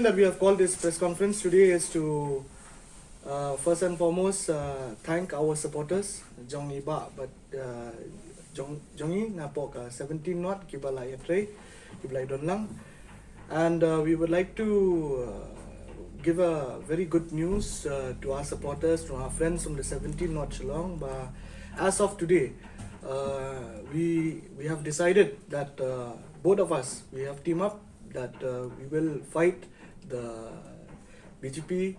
that we have called this press conference today is to first and foremost thank our supporters, Jongi Ba, but Jongi Napok 17 not Kibala Yatre, Kibala Donlang. And we would like to give a very good news to our supporters, to our friends from the 17 North Shillong. But as of today, we have decided that both of us, we have teamed up that we will fight the BGP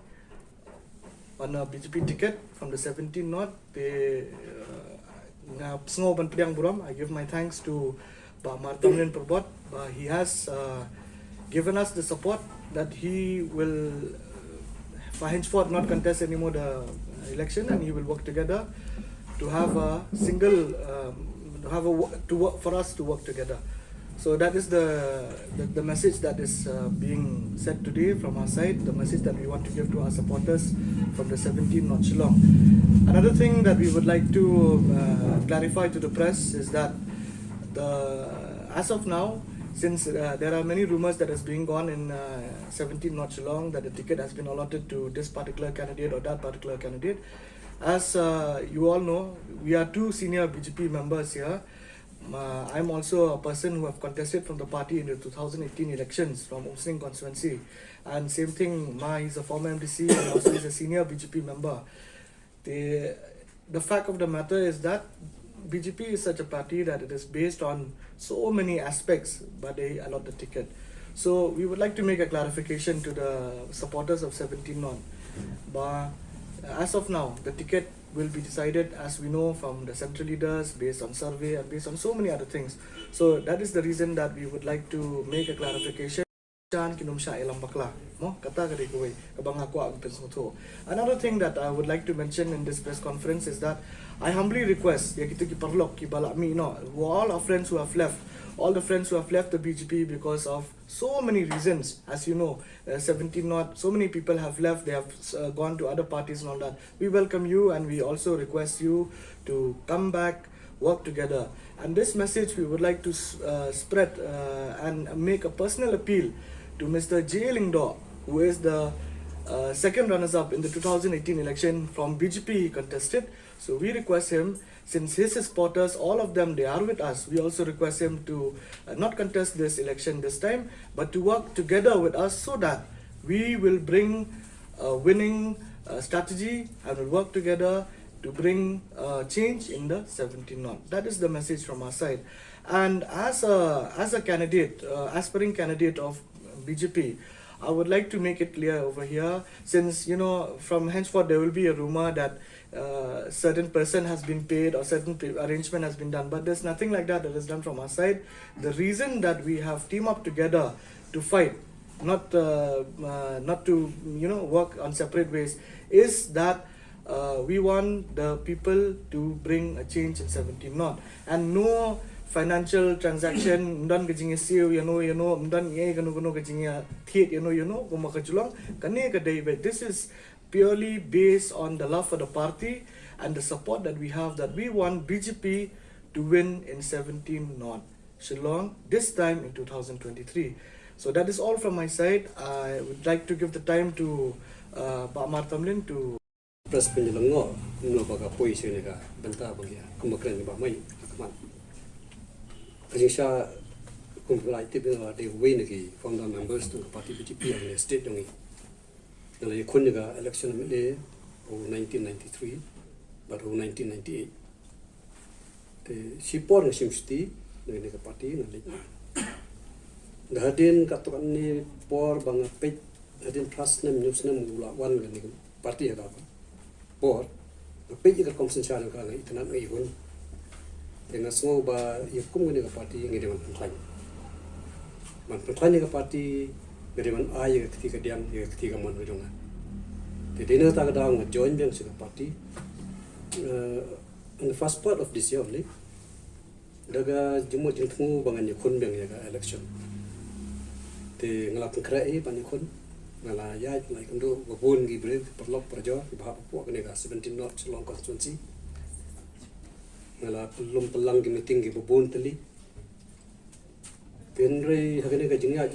on a BGP ticket from the 17 North. I give my thanks to Pyrbot. He has given us the support that he will henceforth not contest anymore the election, and he will work together to have a single for us to work together. So that is the message that is being said today from our side, the message that we want to give to our supporters from the 17 North Shillong. Another thing that we would like to clarify to the press is that as of now, since there are many rumors that has been gone in 17 North Shillong that the ticket has been allotted to this particular candidate or that particular candidate, as you all know, we are two senior BGP members here. I'm also a person who have contested from the party in the 2018 elections from Umsing constituency, and same thing, Ma is a former MDC and also is a senior BGP member. The fact of the matter is that BGP is such a party that it is based on so many aspects, but they allot the ticket. So we would like to make a clarification to the supporters of 17 North. But as of now, the ticket will be decided, as we know, from the central leaders based on survey and based on so many other things. So that is the reason that we would like to make a clarification. Another thing that I would like to mention in this press conference is that I humbly request all our friends who have left, all the friends who have left the BGP because of so many reasons. As you know, 17 North, so many people have left, they have gone to other parties and all that. We welcome you, and we also request you to come back, work together. And this message we would like to spread and make a personal appeal to Mr. J. Lingdo, who is the second runners-up in the 2018 election from BGP he contested. So we request him, since his supporters, all of them, they are with us, we also request him to not contest this election this time, but to work together with us so that we will bring a winning strategy and will work together to bring change in the 17 North. That is the message from our side. And as a candidate, aspiring candidate of BGP, I would like to make it clear over here, since, you know, from henceforth there will be a rumor that certain person has been paid or certain arrangement has been done, but there's nothing like that is done from our side. The reason that we have teamed up together to fight, not to work on separate ways, is that we want the people to bring a change in 17 North, and no financial transaction mdan gajing siu mdan ye gajing thiet gumakajulong kane kadai. This is purely based on the love for the party and the support that we have, that we want BGP to win in 17 North Shillong this time in 2023. So that is all from my side. I would like to give the time to Pak Tamlin to press penjelango no baga poisi nega benta bagia kumakran ba mai kaman kajisha kumulai tibina de wenegi from the members to the party BGP and the state dongi nala khun election le 1993 but 1998 the sipor simsti nega party nala gadin katokan ni por banga pej gadin trust nem news nem ula wan ni party aga por pej ka Kharsyntiew ka ngai tanan ngai hun dengan semua ba yakum ni ka party ngai dewan plan man plan ni ka party ngai dewan ai ketika diam ketika mon widong the dinner ta ga join them to the party in the first part of this year only daga jumut jingthu bangan ni khun beng ya election te ngalap krai ban ni khun ngala ya lai kando babun gi break perlok perjo bahap pu ka nega 17 North Shillong constituency ngala pelum pelang gi meeting gi babun tali Pen rei hagane ka jinga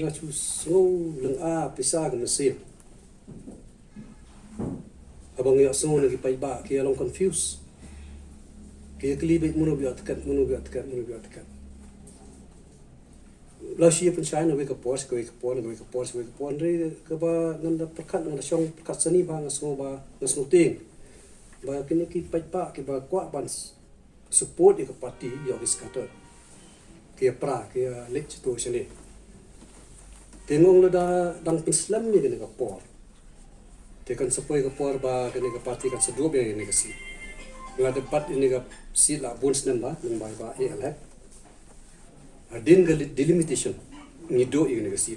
chu snow lang a pisa ka masir. Abang ya snow lagi pai ba ki along confuse. Ki kli bit munu biat kat. La shi pen shine we ka pos rei ka ba nganda perkat nganda song perkat seni ba ngasno ting. Ba kini ki pai ba ki ba kwa ban support ke parti yo ki skater. Kia pra kia lek tu sini. Tengok lo dang Islam ni kena kapor. Tekan sepoi kapor ba kena ke parti kan sedup yang ini kasi. Nggak debat ini ke si lah buns namba namba ba elek. Adin ke delimitation ni do ini kasi.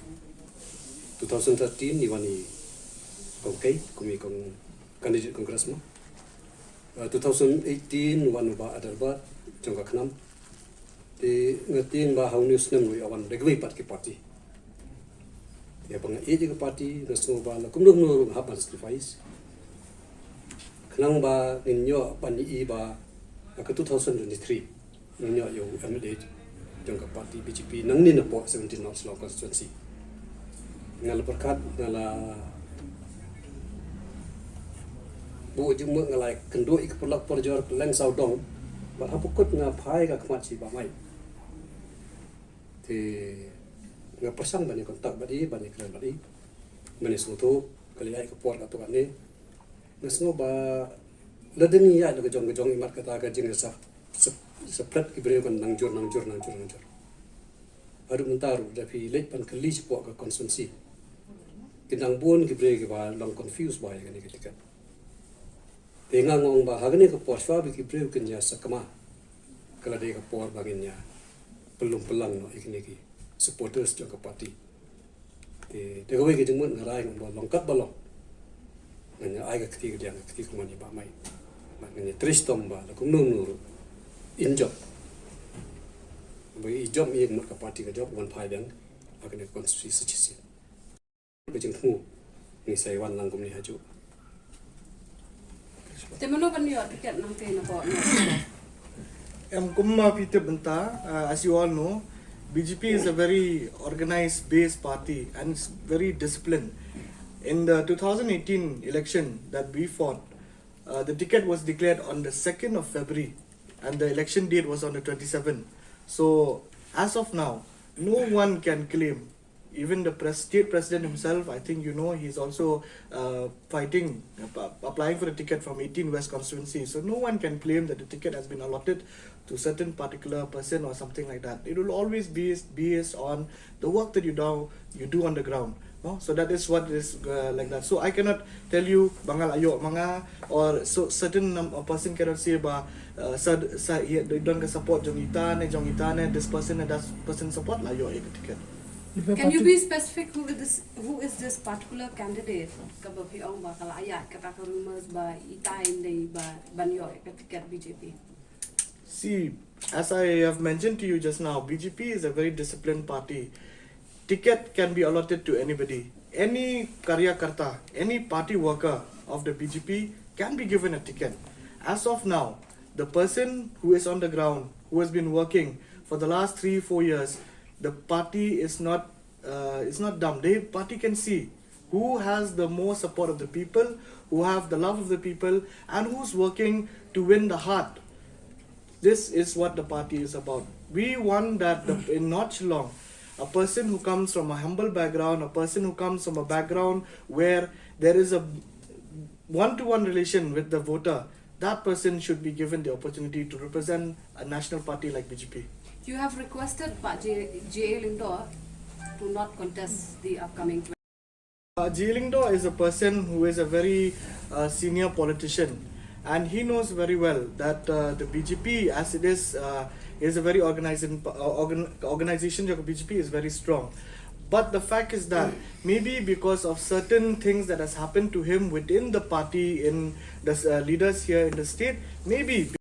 2013 ni wani okay kami kong candidate kongres mo. 2018 wan ba adarbat jangka kenam. Di ngertiin bah hau news nem lui awan regway pat ki parti. Ya bang ke parti nasional ba la kumdung no hapan sacrifice. Kenang ba ninyo pan I ba ka 2023 ninyo yo MLA jangka parti BJP nang ni na po 17 North Law constituency. Ngal berkat ngala bu jung ngalai kendo ik pelak perjor peleng saudong ba hapukut nga phai ka khmat si ba mai. Thì nga pasang bani kontak bani kran bani mani soto kali ai ko por ka to ani nasno ba ladeni ya daga jong imat kata ka jing sa plat ki bre kon nang jor adu mentaru da fi lek pan kali po ka konsensi kinang bon ki bre ki ba long confuse ba ya ni ketika tenga ngong ba hagani ko por swa bi ki bre kin ya sakama kala de ka por bagin ya pelung pelang no ikini supporters jangka parti. Te gawe ke jengmun ngarai ngom longkat balong. Nanya ai ka keti dia keti kumani ba mai. Nanya tristom ba la kum nuru injob. Bai job mi ngmut ka parti ka job wan phai dang akane konstitusi sechisi. Ke jengmu ni sai wan lang kum ni haju. Te mano ban yo tiket nang te na po. Kumma Peter Benta, as you all know, BJP is a very organized based party and it's very disciplined. In the 2018 election that we fought, the ticket was declared on the 2nd of February and the election date was on the 27th. So as of now, no one can claim, even the state president himself, I think you know, he's also applying for the ticket from 18 West constituency. So no one can claim that the ticket has been allotted to a certain particular person or something like that. It will always be based on the work that you do on the ground. No? So that is what is like that. So I cannot tell you bangal ayo mga or so certain person cannot say ba they don't support jong itane this person and that person support la yo ticket. Can you be specific who is this particular candidate? Kaba pi ong ba kala ayat kata ka rumors ba itain dei ba banyo ticket BJP. See, as I have mentioned to you just now, BJP is a very disciplined party. Ticket can be allotted to anybody. Any karyakarta, any party worker of the BJP can be given a ticket. As of now, the person who is on the ground, who has been working for the last 3-4 years, the party is not dumb. The party can see who has the more support of the people, who have the love of the people, and who's working to win the heart. This is what the party is about. We want that in not long, a person who comes from a humble background, a person who comes from a background where there is a one-to-one relation with the voter, that person should be given the opportunity to represent a national party like BJP. You have requested J. Lindor to not contest the upcoming. J. Lindor is a person who is a very senior politician, and he knows very well that the BJP, as it is a very organization. The BJP is very strong. But the fact is that maybe because of certain things that has happened to him within the party, in the leaders here in the state, maybe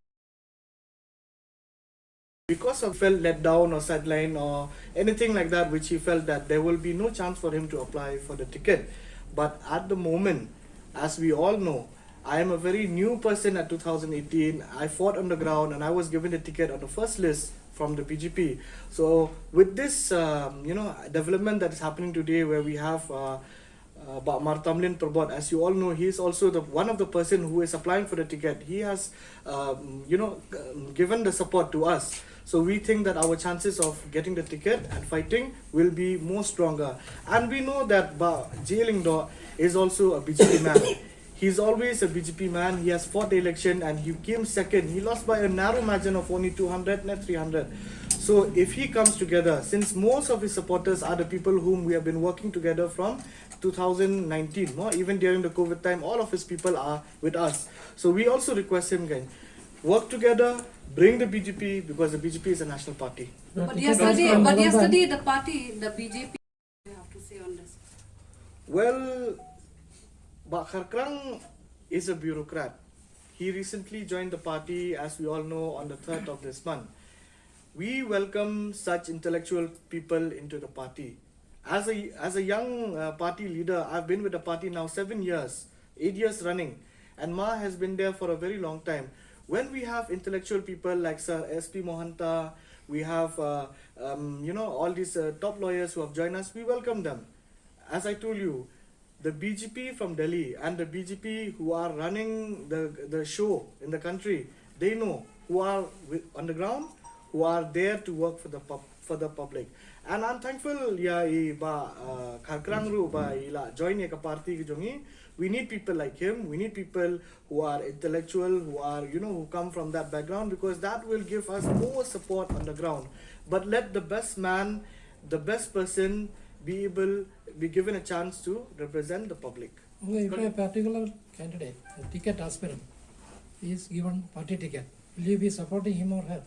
because of felt let down or sidelined or anything like that, which he felt that there will be no chance for him to apply for the ticket. But at the moment, as we all know, I am a very new person at 2018. I fought on the ground and I was given the ticket on the first list from the BGP. So with this, development that is happening today, where we have Martamlin Pyrbot, as you all know, he is also the one of the person who is applying for the ticket. He has, given the support to us. So we think that our chances of getting the ticket and fighting will be more stronger. And we know that Jilingdo is also a BGP man. He's always a BGP man. He has fought the election and he came second. He lost by a narrow margin of only 200, not 300. So if he comes together, since most of his supporters are the people whom we have been working together from 2019, no? Even during the COVID time, all of his people are with us. So we also request him again, work together, bring the BGP, because the BGP is a national party. But yesterday the party, the BJP, you have to say on this. Well, Kharsyntiew is a bureaucrat. He recently joined the party, as we all know, on the 3rd of this month. We welcome such intellectual people into the party. As a young party leader, I've been with the party now 7 years, 8 years running, and Ma has been there for a very long time. When we have intellectual people like Sir S.P. Mohanta, we have all these top lawyers who have joined us, we welcome them. As I told you, the BGP from Delhi and the BGP who are running the show in the country, they know who are on the ground, who are there to work for the public. And I'm thankful Kharsyntiew join a party jongi. We need people like him. We need people who are intellectual, who are who come from that background, because that will give us more support on the ground. But let the best man, the best person be given a chance to represent the public. If a particular candidate, a ticket aspirant, is given party ticket, will you be supporting him or her?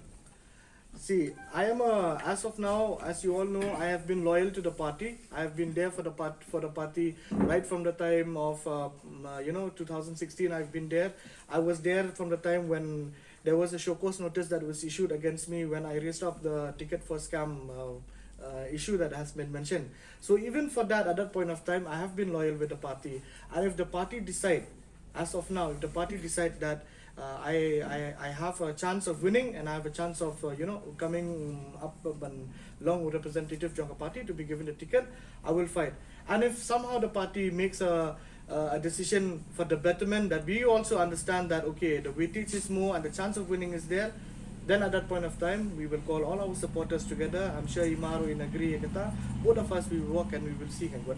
See, I am as of now, as you all know, I have been loyal to the party. I have been there for the party right from the time of 2016. I've been there. I was there from the time when there was a show cause notice that was issued against me when I raised up the ticket for scam issue that has been mentioned. So even for that, at that point of time, I have been loyal with the party. And if the party decide, as of now, if the party decide that I have a chance of winning and I have a chance of coming up and long representative Jonga party to be given the ticket, I will fight. And if somehow the party makes a decision for the betterment, that we also understand that okay, the weightage is more and the chance of winning is there, then at that point of time we will call all our supporters together. I'm sure Imaru in agree, both of us we will work and we will see what is